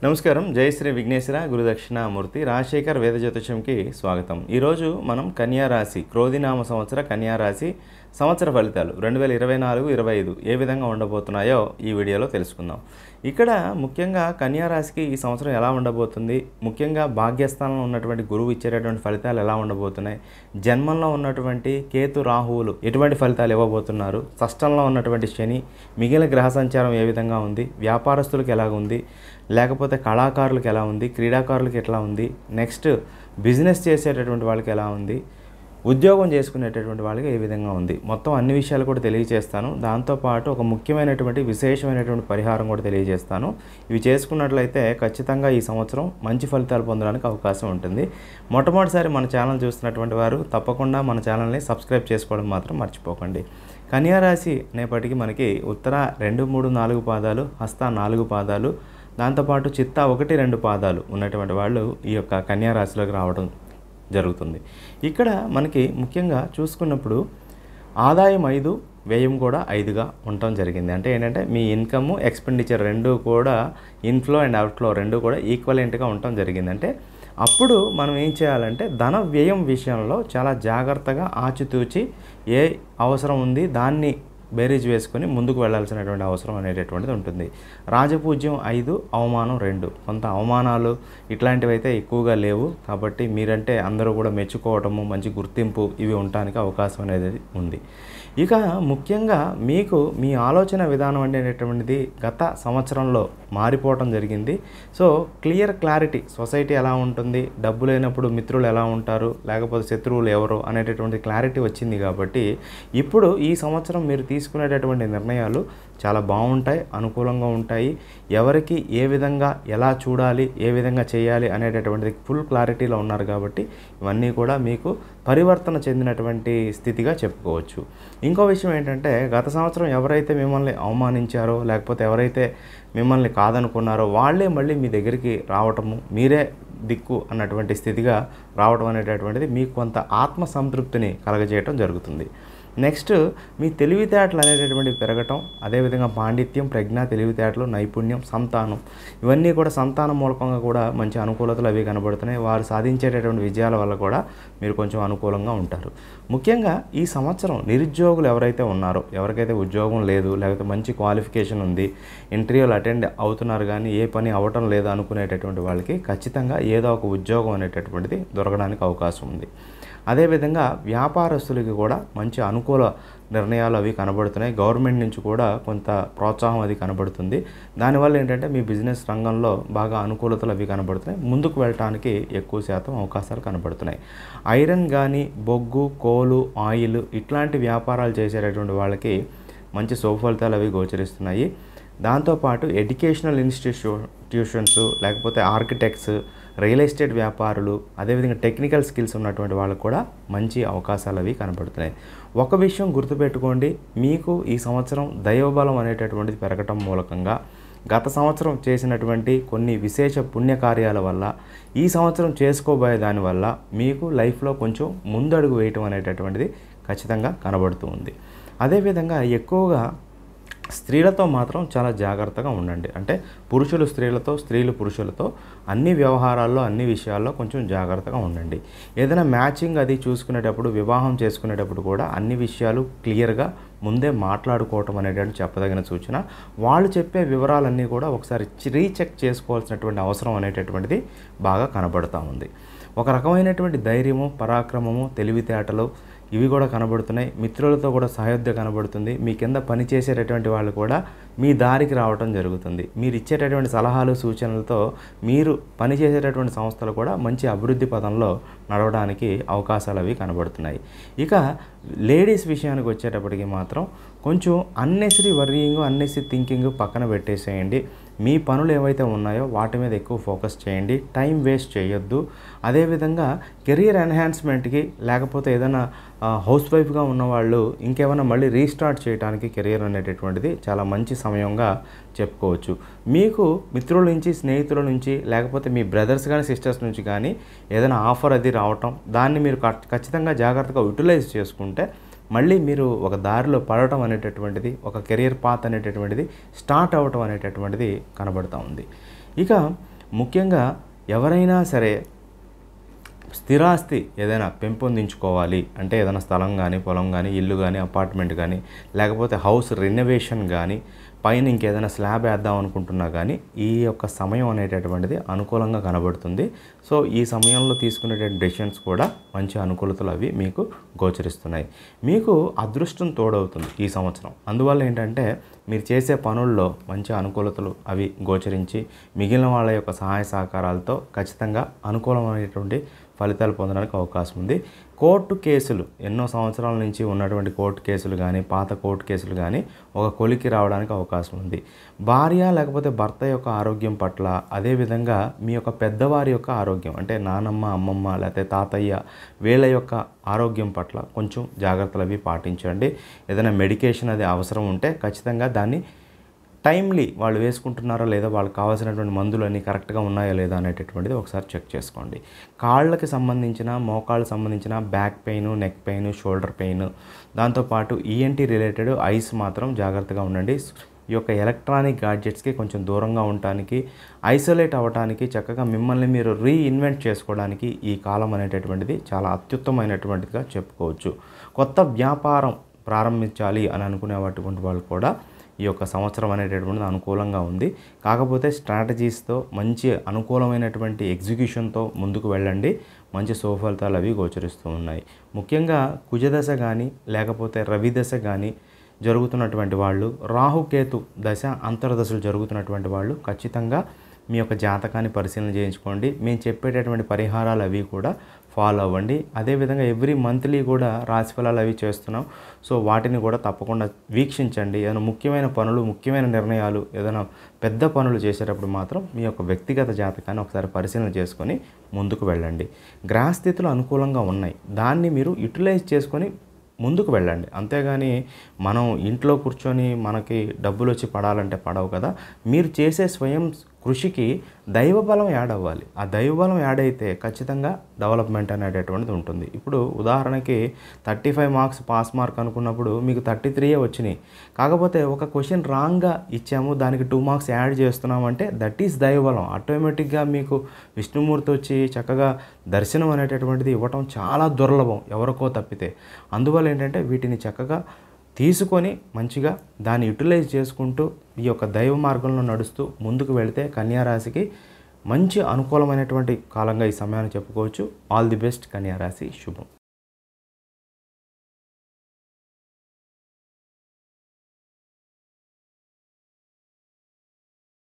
నమస్కారం. జై శ్రీ విఘ్నేశ్వర గురుదక్షిణామూర్తి రాజశేఖర్ వేద జ్యోతిషంకి స్వాగతం. ఈరోజు మనం కన్యా రాశి క్రోధినామ సంవత్సర కన్యా రాశి సంవత్సర ఫలితాలు 2024-25 ఏ విధంగా ఉండబోతున్నాయో ఈ వీడియోలో తెలుసుకుందాం. ఇక్కడ ముఖ్యంగా కన్యా రాశికి ఈ సంవత్సరం ఎలా ఉండబోతుంది, ముఖ్యంగా భాగ్యస్థానంలో ఉన్నటువంటి గురువు ఇచ్చేటటువంటి ఫలితాలు ఎలా ఉండబోతున్నాయి, జన్మంలో ఉన్నటువంటి కేతు రాహువులు ఎటువంటి ఫలితాలు ఇవ్వబోతున్నారు, షష్టంలో ఉన్నటువంటి శని, మిగిలిన గ్రహ సంచారం ఏ విధంగా ఉంది, వ్యాపారస్తులకు ఎలా ఉంది, లేకపోతే కళాకారులకు ఎలా ఉంది, క్రీడాకారులకు ఎట్లా ఉంది, నెక్స్ట్ బిజినెస్ చేసేటటువంటి వాళ్ళకి ఎలా ఉంది, ఉద్యోగం చేసుకునేటటువంటి వాళ్ళకి ఏ విధంగా ఉంది, మొత్తం అన్ని విషయాలు కూడా తెలియజేస్తాను. దాంతోపాటు ఒక ముఖ్యమైనటువంటి విశేషమైనటువంటి పరిహారం కూడా తెలియజేస్తాను. ఇవి చేసుకున్నట్లయితే ఖచ్చితంగా ఈ సంవత్సరం మంచి ఫలితాలు పొందడానికి అవకాశం ఉంటుంది. మొట్టమొదటిసారి మన ఛానల్ చూస్తున్నటువంటి వారు తప్పకుండా మన ఛానల్ని సబ్స్క్రైబ్ చేసుకోవడం మాత్రం మర్చిపోకండి. కన్యా రాశి అనేప్పటికీ మనకి ఉత్తర 2, 3, 4 పాదాలు, హస్త 4 పాదాలు, దాంతోపాటు చిత్త 1, 2 పాదాలు ఉన్నటువంటి వాళ్ళు ఈ యొక్క కన్యా రాశిలోకి రావడం జరుగుతుంది. ఇక్కడ మనకి ముఖ్యంగా చూసుకున్నప్పుడు ఆదాయం 5, వ్యయం కూడా 5గా ఉండటం జరిగింది. అంటే ఏంటంటే మీ ఇన్కమ్ ఎక్స్పెండిచర్ రెండు కూడా ఇన్ఫ్లో అండ్ అవుట్ఫ్లో రెండు కూడా ఈక్వలెంట్గా ఉండటం జరిగింది. అంటే అప్పుడు మనం ఏం చేయాలంటే ధన వ్యయం విషయంలో చాలా జాగ్రత్తగా ఆచితూచి ఏ అవసరం ఉంది దాన్ని బేరీజ్ వేసుకొని ముందుకు వెళ్ళాల్సినటువంటి అవసరం అనేటటువంటిది ఉంటుంది. రాజపూజ్యం 5, అవమానం 2. కొంత అవమానాలు ఇట్లాంటివి అయితే ఎక్కువగా లేవు కాబట్టి మీరంటే అందరూ కూడా మెచ్చుకోవటము, మంచి గుర్తింపు ఇవి ఉండటానికి అవకాశం అనేది ఉంది. ఇక ముఖ్యంగా మీకు మీ ఆలోచన విధానం అనేటటువంటిది గత సంవత్సరంలో మారిపోవటం జరిగింది. సో క్లారిటీ సొసైటీ ఎలా ఉంటుంది, డబ్బు లేనప్పుడు మిత్రులు ఎలా ఉంటారు, లేకపోతే శత్రువులు ఎవరు అనేటటువంటి క్లారిటీ వచ్చింది. కాబట్టి ఇప్పుడు ఈ సంవత్సరం మీరు తీసుకునేటటువంటి నిర్ణయాలు చాలా బాగుంటాయి, అనుకూలంగా ఉంటాయి. ఎవరికి ఏ విధంగా ఎలా చూడాలి, ఏ విధంగా చేయాలి అనేటటువంటిది ఫుల్ క్లారిటీలో ఉన్నారు. కాబట్టి ఇవన్నీ కూడా మీకు పరివర్తన చెందినటువంటి స్థితిగా చెప్పుకోవచ్చు. ఇంకో విషయం ఏంటంటే గత సంవత్సరం ఎవరైతే మిమ్మల్ని అవమానించారో లేకపోతే ఎవరైతే మిమ్మల్ని కాదనుకున్నారో వాళ్ళే మళ్ళీ మీ దగ్గరికి రావటము, మీరే దిక్కు అన్నటువంటి స్థితిగా రావడం అనేటటువంటిది మీకు కొంత ఆత్మసంతృప్తిని కలగజేయటం జరుగుతుంది. నెక్స్ట్ మీ తెలివితేటలు అనేటటువంటివి పెరగటం, అదేవిధంగా పాండిత్యం, ప్రజ్ఞ, తెలివితేటలు, నైపుణ్యం, సంతానం ఇవన్నీ కూడా సంతానం మూలకంగా కూడా మంచి అనుకూలతలు అవి కనబడుతున్నాయి. వారు సాధించేటటువంటి విజయాల వల్ల కూడా మీరు కొంచెం అనుకూలంగా ఉంటారు. ముఖ్యంగా ఈ సంవత్సరం నిరుద్యోగులు ఎవరైతే ఉన్నారో, ఎవరికైతే ఉద్యోగం లేదు లేకపోతే మంచి క్వాలిఫికేషన్ ఉంది, ఇంటర్వ్యూలు అటెండ్ అవుతున్నారు కానీ ఏ పని అవ్వటం లేదు అనుకునేటటువంటి వాళ్ళకి ఖచ్చితంగా ఏదో ఒక ఉద్యోగం అనేటటువంటిది దొరకడానికి అవకాశం ఉంది. అదేవిధంగా వ్యాపారస్తులకి కూడా మంచి అనుకూల నిర్ణయాలు అవి కనబడుతున్నాయి. గవర్నమెంట్ నుంచి కూడా కొంత ప్రోత్సాహం అది కనబడుతుంది. దానివల్ల ఏంటంటే మీ బిజినెస్ రంగంలో బాగా అనుకూలతలు అవి కనబడుతున్నాయి. ముందుకు వెళ్ళటానికి ఎక్కువ శాతం అవకాశాలు కనబడుతున్నాయి. ఐరన్ కానీ, బొగ్గు, కోలు, ఆయిల్ ఇట్లాంటి వ్యాపారాలు చేసేటటువంటి వాళ్ళకి మంచి శుభఫలితాలు అవి గోచరిస్తున్నాయి. దాంతోపాటు ఎడ్యుకేషనల్ ఇన్స్టిట్యూషన్స్ లేకపోతే ఆర్కిటెక్ట్స్, రియల్ ఎస్టేట్ వ్యాపారులు, అదేవిధంగా టెక్నికల్ స్కిల్స్ ఉన్నటువంటి వాళ్ళకు కూడా మంచి అవకాశాలు అవి కనబడుతున్నాయి. ఒక విషయం గుర్తుపెట్టుకోండి, మీకు ఈ సంవత్సరం దైవబలం అనేటటువంటిది పెరగటం మూలకంగా గత సంవత్సరం చేసినటువంటి కొన్ని విశేష పుణ్యకార్యాల వల్ల ఈ సంవత్సరం చేసుకోబోయే దానివల్ల మీకు లైఫ్లో కొంచెం ముందడుగు వేయటం అనేటటువంటిది ఖచ్చితంగా కనబడుతూ ఉంది. అదేవిధంగా ఎక్కువగా స్త్రీలతో మాత్రం చాలా జాగ్రత్తగా ఉండండి. అంటే పురుషులు స్త్రీలతో, స్త్రీలు పురుషులతో అన్ని వ్యవహారాల్లో అన్ని విషయాల్లో కొంచెం జాగ్రత్తగా ఉండండి. ఏదైనా మ్యాచింగ్ అది చూసుకునేటప్పుడు, వివాహం చేసుకునేటప్పుడు కూడా అన్ని విషయాలు క్లియర్గా ముందే మాట్లాడుకోవటం అనేటువంటి చెప్పదగిన సూచన. వాళ్ళు చెప్పే వివరాలన్నీ కూడా ఒకసారి రీచెక్ చేసుకోవాల్సినటువంటి అవసరం అనేటటువంటిది బాగా కనబడుతూ ఉంది. ఒక రకమైనటువంటి ధైర్యము, పరాక్రమము, తెలివితేటలు ఇవి కూడా కనబడుతున్నాయి. మిత్రులతో కూడా సహయోధ్య కనబడుతుంది. మీ కింద పనిచేసేటటువంటి వాళ్ళు కూడా మీ దారికి రావడం జరుగుతుంది. మీరు ఇచ్చేటటువంటి సలహాలు, సూచనలతో మీరు పనిచేసేటటువంటి సంస్థలు కూడా మంచి అభివృద్ధి పదంలో నడవడానికి అవకాశాలు అవి కనబడుతున్నాయి. ఇక లేడీస్ విషయానికి వచ్చేటప్పటికి మాత్రం కొంచెం అన్నెసరీ వర్రీయింగ్, అన్నెసరీ థింకింగ్ పక్కన పెట్టేసేయండి. మీ పనులు ఏవైతే ఉన్నాయో వాటి మీద ఎక్కువ ఫోకస్ చేయండి. టైం వేస్ట్ చేయొద్దు. అదేవిధంగా కెరియర్ ఎన్హాన్స్మెంట్కి లేకపోతే ఏదైనా హౌస్ వైఫ్గా ఉన్నవాళ్ళు ఇంకేమైనా మళ్ళీ రీస్టార్ట్ చేయడానికి కెరియర్ అనేటటువంటిది చాలా మంచి సమయంగా చెప్పుకోవచ్చు. మీకు మిత్రుల నుంచి, స్నేహితుల నుంచి లేకపోతే మీ బ్రదర్స్ కానీ సిస్టర్స్ నుంచి కానీ ఏదైనా ఆఫర్ అది రావటం, దాన్ని మీరు ఖచ్చితంగా జాగ్రత్తగా యూటిలైజ్ చేసుకుంటే మళ్ళీ మీరు ఒక దారిలో పడటం అనేటటువంటిది, ఒక కెరియర్ పాత్ అనేటటువంటిది స్టార్ట్ అవ్వటం అనేటటువంటిది కనబడుతూ ఉంది. ఇక ముఖ్యంగా ఎవరైనా సరే స్థిరాస్తి ఏదైనా పెంపొందించుకోవాలి అంటే ఏదైనా స్థలం కానీ, పొలం కానీ, ఇల్లు కానీ, అపార్ట్మెంట్ కానీ, లేకపోతే హౌస్ రెనోవేషన్ కానీ, పైన ఇంకేదైనా స్లాబ్ వేద్దాం అనుకుంటున్నా కానీ ఈ యొక్క సమయం అనేటటువంటిది అనుకూలంగా కనబడుతుంది. సో ఈ సమయంలో తీసుకునేటువంటి డెసిషన్స్ కూడా మంచి అనుకూలతలు అవి మీకు గోచరిస్తున్నాయి. మీకు అదృష్టం తోడవుతుంది ఈ సంవత్సరం. అందువల్ల ఏంటంటే మీరు చేసే పనుల్లో మంచి అనుకూలతలు అవి గోచరించి మిగిలిన వాళ్ళ యొక్క సహాయ సహకారాలతో ఖచ్చితంగా అనుకూలమైనటువంటి ఫలితాలు పొందడానికి అవకాశం ఉంది. కోర్టు కేసులు ఎన్నో సంవత్సరాల నుంచి ఉన్నటువంటి కోర్టు కేసులు కానీ, పాత కోర్టు కేసులు కానీ ఒక కొలికి రావడానికి అవకాశం ఉంది. భార్య లేకపోతే భర్త యొక్క ఆరోగ్యం పట్ల, అదేవిధంగా మీ యొక్క పెద్దవారి యొక్క ఆరోగ్యం అంటే నానమ్మ, అమ్మమ్మ లేకపోతే తాతయ్య వీళ్ళ యొక్క ఆరోగ్యం పట్ల కొంచెం జాగ్రత్తలు అవి పాటించండి. ఏదైనా మెడికేషన్ అది అవసరం ఉంటే ఖచ్చితంగా దాన్ని టైమ్లీ వాళ్ళు వేసుకుంటున్నారా లేదా, వాళ్ళకి కావాల్సినటువంటి మందులు అన్నీ కరెక్ట్గా ఉన్నాయా లేదా అనేటటువంటిది ఒకసారి చెక్ చేసుకోండి. కాళ్ళకి సంబంధించిన, మోకాళ్ళకి సంబంధించిన back pain, neck pain, shoulder pain, దాంతోపాటు ఈఎన్టీ రిలేటెడ్ ఐస్ మాత్రం జాగ్రత్తగా ఉండండి. ఈ యొక్క ఎలక్ట్రానిక్ గాడ్జెట్స్కి కొంచెం దూరంగా ఉండటానికి, ఐసోలేట్ అవ్వడానికి, చక్కగా మిమ్మల్ని మీరు రీఇన్వెంట్ చేసుకోవడానికి ఈ కాలం అనేటటువంటిది చాలా అత్యుత్తమైనటువంటిదిగా చెప్పుకోవచ్చు. కొత్త వ్యాపారం ప్రారంభించాలి అని అనుకునేటువంటి వాళ్ళు కూడా ఈ యొక్క సంవత్సరం అనేటటువంటిది అనుకూలంగా ఉంది. కాకపోతే స్ట్రాటజీస్తో మంచి అనుకూలమైనటువంటి ఎగ్జిక్యూషన్తో ముందుకు వెళ్ళండి. మంచి సుఫలితాలు అవి గోచరిస్తూ ఉన్నాయి. ముఖ్యంగా కుజదశ కానీ లేకపోతే రవి దశ కానీ జరుగుతున్నటువంటి వాళ్ళు, రాహుకేతు దశ అంతర్దశలు జరుగుతున్నటువంటి వాళ్ళు ఖచ్చితంగా మీ యొక్క జాతకాన్ని పరిశీలన చేయించుకోండి. మేము చెప్పేటటువంటి పరిహారాలు అవి కూడా ఫాలో అవ్వండి. అదేవిధంగా ఎవ్రీ మంత్లీ కూడా రాశిఫలాలు అవి చేస్తున్నాం. సో వాటిని కూడా తప్పకుండా వీక్షించండి. ఏదైనా ముఖ్యమైన పనులు, ముఖ్యమైన నిర్ణయాలు, ఏదైనా పెద్ద పనులు చేసేటప్పుడు మాత్రం మీ యొక్క వ్యక్తిగత జాతకాన్ని ఒకసారి పరిశీలన చేసుకొని ముందుకు వెళ్ళండి. గ్రహస్థితులు అనుకూలంగా ఉన్నాయి, దాన్ని మీరు యూటిలైజ్ చేసుకొని ముందుకు వెళ్ళండి. అంతేగాని మనం ఇంట్లో కూర్చొని మనకి డబ్బులు వచ్చి పడాలంటే పడవు కదా. మీరు చేసే స్వయం కృషికి దైవబలం యాడ్ అవ్వాలి. ఆ దైవబలం యాడ్ అయితే ఖచ్చితంగా డెవలప్మెంట్ అనేటటువంటిది ఉంటుంది. ఇప్పుడు ఉదాహరణకి 35 మార్క్స్ పాస్ మార్క్ అనుకున్నప్పుడు మీకు 33 వచ్చినాయి. కాకపోతే ఒక క్వశ్చన్ రాంగ్గా ఇచ్చాము, దానికి 2 మార్క్స్ యాడ్ చేస్తున్నామంటే దట్ ఈస్ దైవబలం. ఆటోమేటిక్గా మీకు విష్ణుమూర్తి వచ్చి చక్కగా దర్శనం అనేటటువంటిది ఇవ్వటం చాలా దుర్లభం, ఎవరికో తప్పితే. అందువల్ల ఏంటంటే వీటిని చక్కగా తీసుకొని మంచిగా దాన్ని యూటిలైజ్ చేసుకుంటూ ఈ యొక్క దైవ మార్గంలో నడుస్తూ ముందుకు వెళితే కన్యా రాశికి మంచి అనుకూలమైనటువంటి కాలంగా ఈ సమయాన్ని చెప్పుకోవచ్చు. ఆల్ ది బెస్ట్ కన్యా రాశి. శుభం.